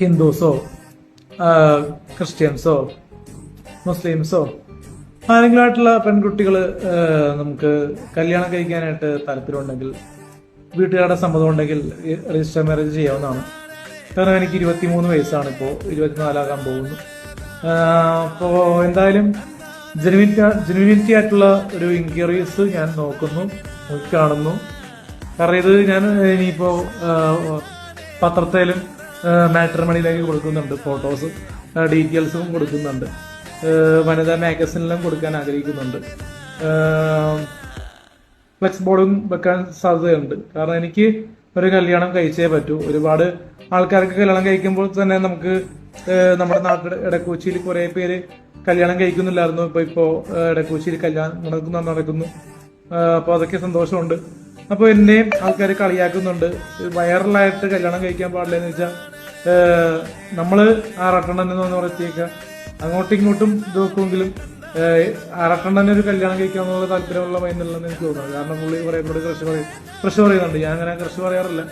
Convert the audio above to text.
ഹിന്ദുസോ ക്രിസ്ത്യൻസോ മുസ്ലിംസോ ആരെങ്കിലുമായിട്ടുള്ള പെൺകുട്ടികൾ നമുക്ക് കല്യാണം കഴിക്കാനായിട്ട് താല്പര്യമുണ്ടെങ്കിൽ വീട്ടുകാരുടെ സമ്മതം ഉണ്ടെങ്കിൽ രജിസ്റ്റർ മാരേജ് ചെയ്യാവുന്നതാണ്. കാരണം എനിക്ക് 23 വയസ്സാണ്, ഇപ്പോൾ 24 പോകുന്നു. അപ്പോൾ എന്തായാലും ജെനുവിനിറ്റി ആയിട്ടുള്ള ഒരു ഇൻക്വയറീസ് ഞാൻ കാണുന്നു. കാരണം ഇത് ഞാൻ ഇനിയിപ്പോ പത്രത്തിലും മാട്രിമണിയിലേക്ക് കൊടുക്കുന്നുണ്ട്, ഫോട്ടോസ് ഡീറ്റെയിൽസും കൊടുക്കുന്നുണ്ട്, വനിതാ മാഗസിനിലും കൊടുക്കാൻ ആഗ്രഹിക്കുന്നുണ്ട്, ഫ്ലെക്സ് ബോർഡും വെക്കാൻ സാധ്യതയുണ്ട്. കാരണം എനിക്ക് ഒരു കല്യാണം കഴിച്ചേ പറ്റൂ. ഒരുപാട് ആൾക്കാർക്ക് കല്യാണം കഴിക്കുമ്പോൾ തന്നെ നമുക്ക് നമ്മുടെ നാട്ടിൽ ഇടക്കൊച്ചിയിൽ കുറെ പേര് കല്യാണം കഴിക്കുന്നില്ലായിരുന്നു. ഇപ്പോ ഇടക്കൊച്ചിയിൽ കല്യാണം നടക്കുന്നു. അപ്പൊ അതൊക്കെ സന്തോഷമുണ്ട്. അപ്പൊ എന്നെയും ആൾക്കാർ കളിയാക്കുന്നുണ്ട്, വൈറലായിട്ട് കല്യാണം കഴിക്കാൻ പാടില്ലെന്ന് വെച്ചാൽ നമ്മള് ആറട്ടണ്ണനെന്ന് പറഞ്ഞേക്ക അങ്ങോട്ടും ഇങ്ങോട്ടും നോക്കുമെങ്കിലും ആറട്ടണ്ണനെ ഒരു കല്യാണം കഴിക്കാന്നുള്ള താല്പര്യമുള്ള മൈൻഡില്ലെന്ന് എനിക്ക് തോന്നുന്നു. കാരണം പുള്ളി കുറെ കൂടെ കൃഷി പറയുന്നുണ്ട്. ഞാൻ അങ്ങനെ കൃഷി പറയാറില്ല.